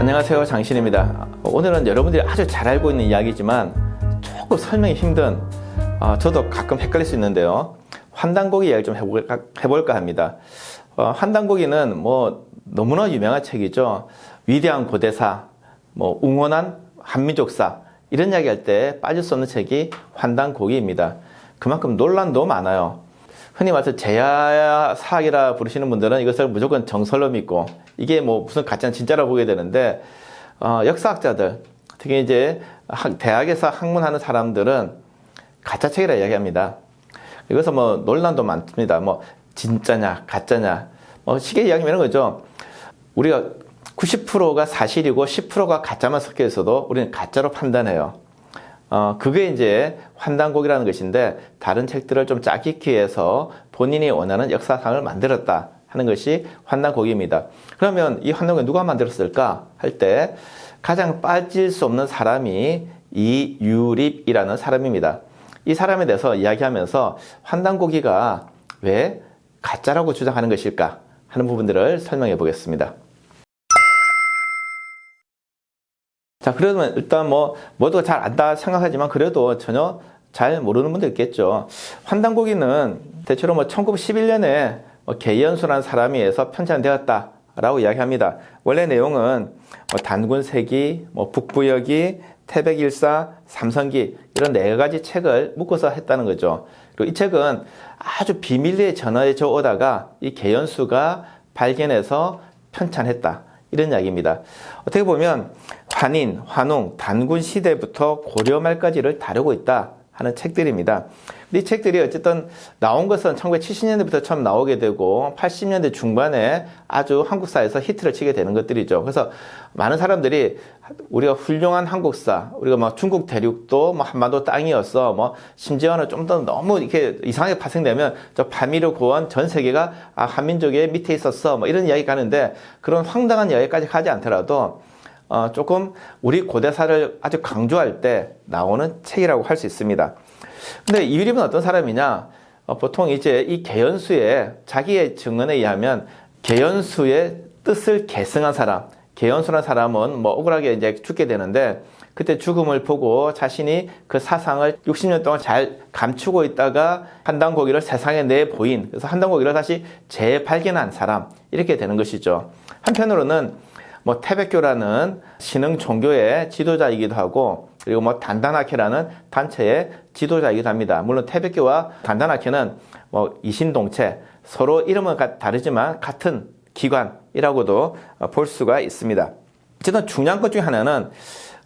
안녕하세요, 장신입니다. 오늘은 여러분들이 아주 잘 알고 있는 이야기지만 조금 설명이 힘든, 저도 가끔 헷갈릴 수 있는데요. 환단고기 이야기 좀 해볼까 합니다. 환단고기는 뭐 너무나 유명한 책이죠. 위대한 고대사, 뭐 웅원한 한민족사, 이런 이야기 할 때 빠질 수 없는 책이 환단고기입니다. 그만큼 논란도 많아요. 흔히 말해서 제야사학이라 부르시는 분들은 이것을 무조건 정설로 믿고 이게 뭐 무슨 가짜는 진짜라 보게 되는데, 역사학자들, 특히 이제 대학에서 학문하는 사람들은 가짜책이라 이야기합니다. 이것은 뭐 논란도 많습니다. 뭐 진짜냐 가짜냐 쉽게 이야기하면 이런 거죠. 우리가 90%가 사실이고 10%가 가짜만 섞여 있어도 우리는 가짜로 판단해요. 그게 이제 환단고기라는 것인데, 다른 책들을 좀 짜깁기 위해서 본인이 원하는 역사상을 만들었다 하는 것이 환단고기입니다. 그러면 이 환단고기 누가 만들었을까 할 때 가장 빠질 수 없는 사람이 이유립이라는 사람입니다. 이 사람에 대해서 이야기하면서 환단고기가 왜 가짜라고 주장하는 것일까 하는 부분들을 설명해 보겠습니다. 자, 그러면 일단 뭐 모두가 잘 안다 생각하지만 그래도 전혀 잘 모르는 분도 있겠죠. 환단고기는 대체로 1911년에 계연수라는 사람에 의해서 편찬되었다라고 이야기합니다. 원래 내용은 단군세기, 북부여기, 태백일사, 삼성기, 이런 4가지 책을 묶어서 했다는 거죠. 그리고 이 책은 아주 비밀리에 전해져 오다가 이 계연수가 발견해서 편찬했다, 이런 이야기입니다. 어떻게 보면 환인, 환웅, 단군 시대부터 고려 말까지를 다루고 있다 하는 책들입니다. 근데 이 책들이 어쨌든 나온 것은 1970년대부터 처음 나오게 되고 80년대 중반에 아주 한국사에서 히트를 치게 되는 것들이죠. 그래서 많은 사람들이 우리가 훌륭한 한국사, 우리가 중국 대륙도 한반도 땅이었어, 심지어는 좀 더 너무 이렇게 이상하게 파생되면 저 파미르 고원 전 세계가 한민족의 밑에 있었어, 이런 이야기 가는데, 그런 황당한 이야기까지 가지 않더라도 조금 우리 고대사를 아주 강조할 때 나오는 책이라고 할 수 있습니다. 근데 이유립은 어떤 사람이냐? 보통 이제 이 계연수의 자기의 증언에 의하면 계연수의 뜻을 계승한 사람, 계연수라는 사람은 억울하게 이제 죽게 되는데, 그때 죽음을 보고 자신이 그 사상을 60년 동안 잘 감추고 있다가 환단고기를 세상에 내보인, 그래서 환단고기를 다시 재발견한 사람, 이렇게 되는 것이죠. 한편으로는 태백교라는 신흥 종교의 지도자이기도 하고, 그리고 단단학회라는 단체의 지도자이기도 합니다. 물론 태백교와 단단학회는 이신동체, 서로 이름은 다르지만 같은 기관이라고도 볼 수가 있습니다. 어쨌든 중요한 것 중에 하나는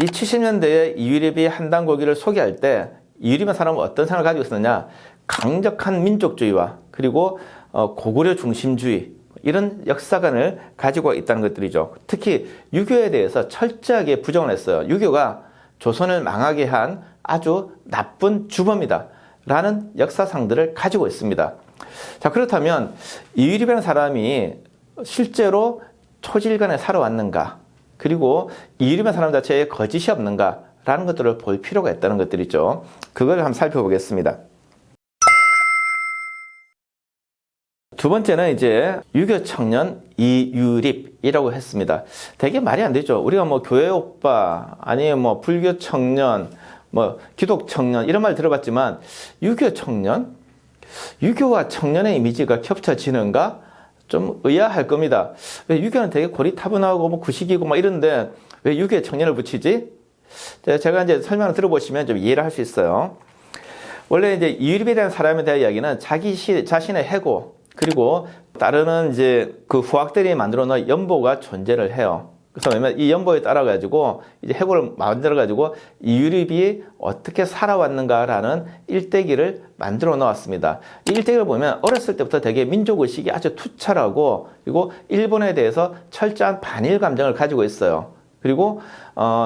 이 70년대에 이유립이 환단고기를 소개할 때 이유립이라는 사람은 어떤 생각을 가지고 있었느냐? 강력한 민족주의와 그리고 고구려 중심주의, 이런 역사관을 가지고 있다는 것들이죠. 특히 유교에 대해서 철저하게 부정을 했어요. 유교가 조선을 망하게 한 아주 나쁜 주범이다 라는 역사상들을 가지고 있습니다. 자, 그렇다면 이유립이라는 사람이 실제로 초질간에 살아왔는가, 그리고 이유립이라는 사람 자체에 거짓이 없는가 라는 것들을 볼 필요가 있다는 것들이죠. 그걸 한번 살펴보겠습니다. 두 번째는 이제 유교 청년 이유립이라고 했습니다. 되게 말이 안 되죠. 우리가 교회 오빠, 아니면 불교 청년, 기독 청년, 이런 말 들어봤지만 유교 청년? 유교와 청년의 이미지가 겹쳐지는가? 좀 의아할 겁니다. 왜 유교는 되게 고리타분하고 구식이고 이런데 왜 유교에 청년을 붙이지? 제가 이제 설명을 들어보시면 좀 이해를 할 수 있어요. 원래 이제 이유립이라는 사람에 대한 이야기는 자기 자신의 해고, 그리고 따르는 이제 그 후학들이 만들어 놓은 연보가 존재를 해요. 그래서 왜냐면 이 연보에 따라가지고 이제 해고를 만들어가지고 이유립이 어떻게 살아왔는가라는 일대기를 만들어 놓았습니다. 이 일대기를 보면 어렸을 때부터 되게 민족의식이 아주 투철하고, 그리고 일본에 대해서 철저한 반일 감정을 가지고 있어요. 그리고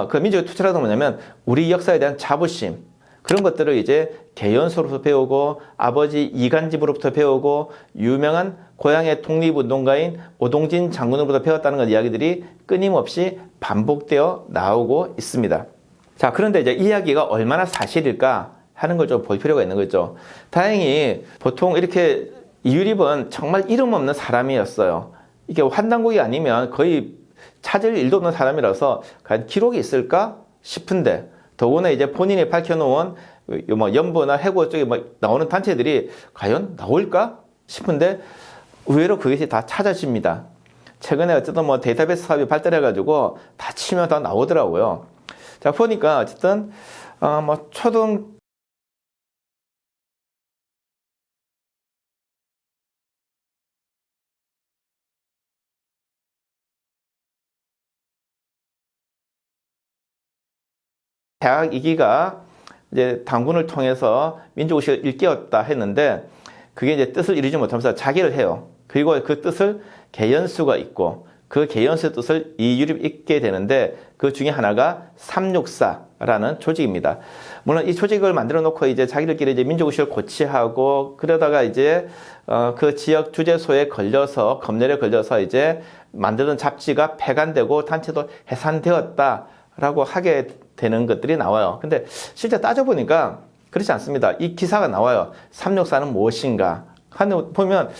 그 민족의 투철하다 뭐냐면 우리 역사에 대한 자부심, 그런 것들을 이제 계연수로부터 배우고, 아버지 이간집으로부터 배우고, 유명한 고향의 독립운동가인 오동진 장군으로부터 배웠다는 것 이야기들이 끊임없이 반복되어 나오고 있습니다. 자, 그런데 이제 이 이야기가 얼마나 사실일까 하는 걸 좀 볼 필요가 있는 거죠. 다행히 보통 이렇게 이유립은 정말 이름 없는 사람이었어요. 이게 환단고기 아니면 거의 찾을 일도 없는 사람이라서 과연 기록이 있을까 싶은데, 더구나 이제 본인이 밝혀놓은 뭐 연보나 해고 쪽에 뭐 나오는 단체들이 과연 나올까 싶은데 의외로 그것이 다 찾아집니다. 최근에 어쨌든 뭐 데이터베이스 사업이 발달해가지고 다 치면 다 나오더라고요. 자, 보니까 어쨌든 뭐 초등 대학 2기가 이제 당군을 통해서 민족의식을 일깨웠다 했는데, 그게 이제 뜻을 이루지 못하면서 자기를 해요. 그리고 그 뜻을 개연수가 있고, 그 개연수의 뜻을 이유립 있게 되는데, 그 중에 하나가 364라는 조직입니다. 물론 이 조직을 만들어 놓고 이제 자기들끼리 이제 민족의식을 고취하고, 그러다가 이제 그 지역 주재소에 걸려서, 검열에 걸려서 이제 만드는 잡지가 폐간되고 단체도 해산되었다라고 하게 되는 것들이 나와요. 근데 실제 따져보니까 그렇지 않습니다. 이 기사가 나와요. 364는 무엇인가 하는 보면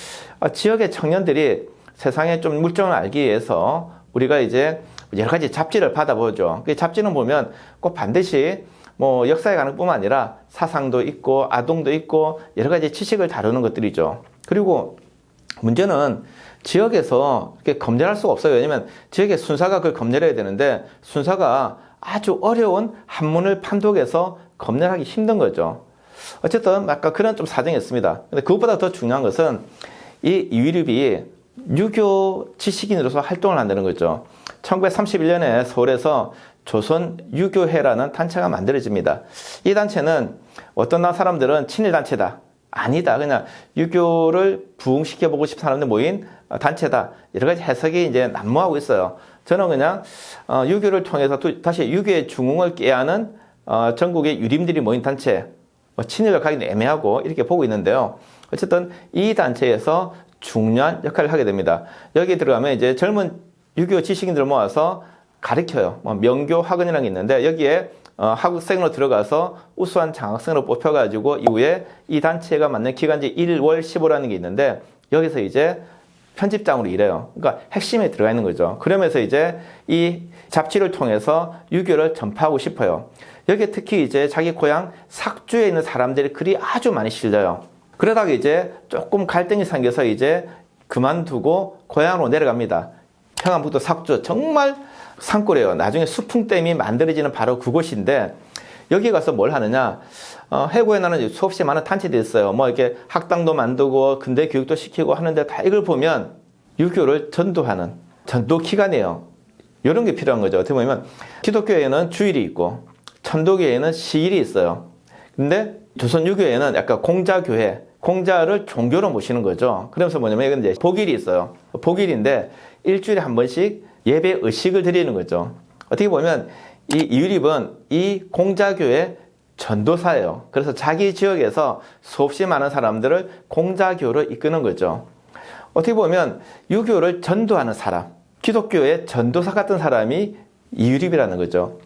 지역의 청년들이 세상에 좀 물정을 알기 위해서 우리가 이제 여러 가지 잡지를 받아보죠. 그 잡지는 보면 꼭 반드시 뭐 역사에 관한 뿐만 아니라 사상도 있고 아동도 있고 여러 가지 지식을 다루는 것들이죠. 그리고 문제는 지역에서 이렇게 검열할 수가 없어요. 왜냐면 지역의 순사가 그걸 검열해야 되는데, 순사가 아주 어려운 한문을 판독해서 검열하기 힘든 거죠. 어쨌든 아까 그런 좀 사정이 있습니다. 근데 그것보다 더 중요한 것은 이 이유립이 유교 지식인으로서 활동을 한다는 거죠. 1931년에 서울에서 조선 유교회라는 단체가 만들어집니다. 이 단체는 어떤 사람들은 친일단체다, 아니다, 그냥 유교를 부흥시켜보고 싶은 사람들 모인 단체다, 여러 가지 해석이 이제 난무하고 있어요. 저는 그냥 유교를 통해서 다시 유교의 중흥을 깨하는 전국의 유림들이 모인 단체, 친일을 가기는 애매하고 이렇게 보고 있는데요. 어쨌든 이 단체에서 중요한 역할을 하게 됩니다. 여기 들어가면 이제 젊은 유교 지식인들을 모아서 가르쳐요. 명교 학원이라는 게 있는데, 여기에 학생으로 들어가서 우수한 장학생으로 뽑혀가지고 이후에 이 단체가 맞는 기간제 1월 15라는 게 있는데, 여기서 이제 편집장으로 일해요. 그러니까 핵심에 들어가 있는 거죠. 그러면서 이제 이 잡지를 통해서 유교를 전파하고 싶어요. 여기에 특히 이제 자기 고향 삭주에 있는 사람들의 글이 아주 많이 실려요. 그러다가 이제 조금 갈등이 생겨서 이제 그만두고 고향으로 내려갑니다. 평안북도 삭주, 정말 산골이에요. 나중에 수풍댐이 만들어지는 바로 그곳인데, 여기 가서 뭘 하느냐, 해고에 나는 수없이 많은 단체들이 있어요. 뭐 이렇게 학당도 만들고 근대 교육도 시키고 하는데, 다 이걸 보면 유교를 전도하는 전도 기관이에요. 이런 게 필요한 거죠. 어떻게 보면 기독교에는 주일이 있고 천도교에는 시일이 있어요. 근데 조선 유교에는 약간 공자교회, 공자를 종교로 모시는 거죠. 그러면서 뭐냐면 이건 이제 복일이 있어요. 복일인데 일주일에 한 번씩 예배 의식을 드리는 거죠. 어떻게 보면 이 이유립은 이 공자교의 전도사예요. 그래서 자기 지역에서 수없이 많은 사람들을 공자교로 이끄는 거죠. 어떻게 보면 유교를 전도하는 사람, 기독교의 전도사 같은 사람이 이유립이라는 거죠.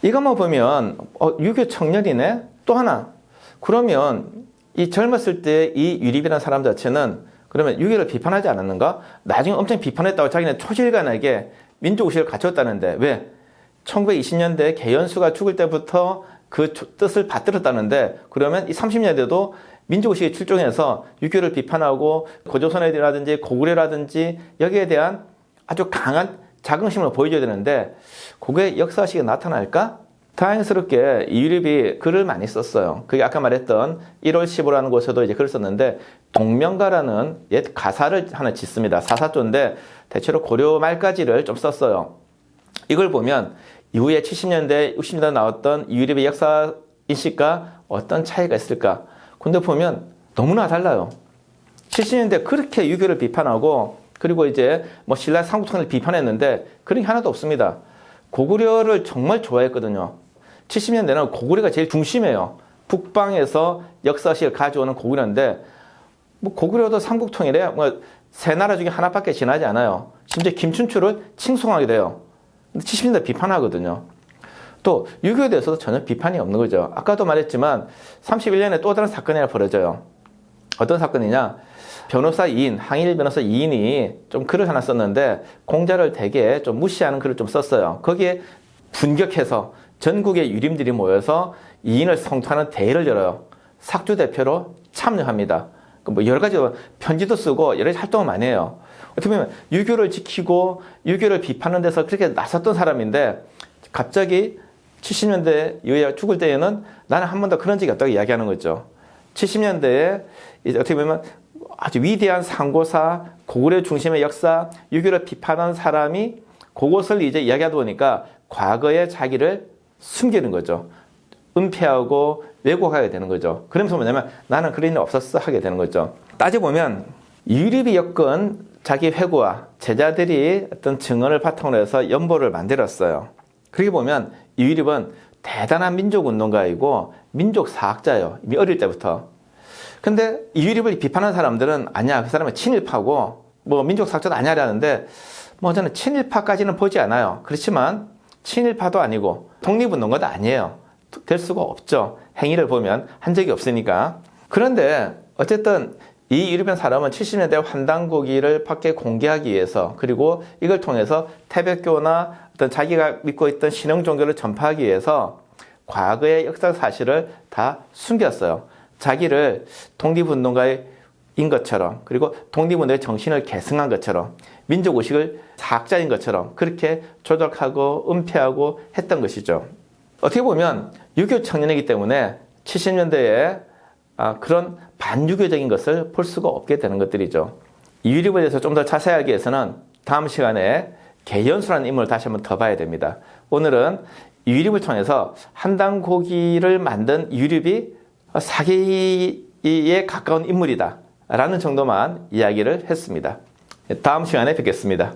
이것만 보면 유교 청년이네? 또 하나, 그러면 이 젊었을 때 이 유립이라는 사람 자체는 그러면 유교를 비판하지 않았는가? 나중에 엄청 비판했다고 자기는 초질간하게 민족의식을 갖췄다는데, 왜? 1920년대 개연수가 죽을 때부터 그 뜻을 받들었다는데, 그러면 이 30년대도 민족의식이 출중해서 유교를 비판하고 고조선애라든지 고구려라든지 여기에 대한 아주 강한 자긍심을 보여줘야 되는데, 그게 역사식에 나타날까? 다행스럽게 이유립이 글을 많이 썼어요. 그게 아까 말했던 1월 15라는 곳에도 이제 글을 썼는데, 동명가라는 옛 가사를 하나 짓습니다. 사사조인데 대체로 고려 말까지를 좀 썼어요. 이걸 보면 이후에 70년대, 60년대 나왔던 이유립의 역사 인식과 어떤 차이가 있을까? 근데 보면 너무나 달라요. 70년대 그렇게 유교를 비판하고, 그리고 이제 뭐 신라 삼국통일을 비판했는데 그런 게 하나도 없습니다. 고구려를 정말 좋아했거든요. 70년대는 고구려가 제일 중심이에요. 북방에서 역사식을 가져오는 고구려인데, 뭐 고구려도 삼국통일에 뭐 세 나라 중에 하나밖에 지나지 않아요. 심지어 김춘추를 칭송하게 돼요. 근데 70년대 비판하거든요. 또 유교에 대해서도 전혀 비판이 없는 거죠. 아까도 말했지만 31년에 또 다른 사건이 하나 벌어져요. 어떤 사건이냐, 변호사 2인, 항일 변호사 2인이 좀 글을 하나 썼는데 공자를 되게 좀 무시하는 글을 좀 썼어요. 거기에 분격해서 전국의 유림들이 모여서 2인을 성토하는 대회를 열어요. 삭주 대표로 참여합니다. 뭐 여러 가지 편지도 쓰고 여러 가지 활동을 많이 해요. 어떻게 보면 유교를 지키고 유교를 비판하는 데서 그렇게 나섰던 사람인데 갑자기 70년대 이후에 죽을 때에는 나는 한 번도 그런 적이 없다고 이야기하는 거죠. 70년대에 이제 어떻게 보면 아주 위대한 상고사, 고구려 중심의 역사, 유교를 비판한 사람이 그것을 이제 이야기하다 보니까 과거의 자기를 숨기는 거죠. 은폐하고 왜곡하게 되는 거죠. 그러면서 뭐냐면 나는 그런 일 없었어 하게 되는 거죠. 따져보면 유립이 엮은 자기 회고와 제자들이 어떤 증언을 바탕으로 해서 연보를 만들었어요. 그렇게 보면 유립은 대단한 민족운동가이고 민족사학자예요. 이미 어릴 때부터. 근데 유립을 비판하는 사람들은 아니야, 그 사람은 친일파고 뭐 민족사학자도 아니야라는데 뭐 저는 친일파까지는 보지 않아요. 그렇지만 친일파도 아니고 독립운동가도 아니에요. 될 수가 없죠. 행위를 보면 한 적이 없으니까. 그런데 어쨌든 이 유립한 사람은 70년대 환단고기를 밖에 공개하기 위해서 그리고 이걸 통해서 태백교나 어떤 자기가 믿고 있던 신흥 종교를 전파하기 위해서 과거의 역사 사실을 다 숨겼어요. 자기를 독립운동가인 것처럼 그리고 독립운동의 정신을 계승한 것처럼 민족의식을 사학자인 것처럼 그렇게 조작하고 은폐하고 했던 것이죠. 어떻게 보면 유교 청년이기 때문에 70년대에 그런 반유교적인 것을 볼 수가 없게 되는 것들이죠. 이 유립에 대해서 좀 더 자세히 알기 위해서는 다음 시간에 개연수라는 인물을 다시 한번 더 봐야 됩니다. 오늘은 유립을 통해서 한당고기를 만든 유립이 사기에 가까운 인물이다 라는 정도만 이야기를 했습니다. 다음 시간에 뵙겠습니다.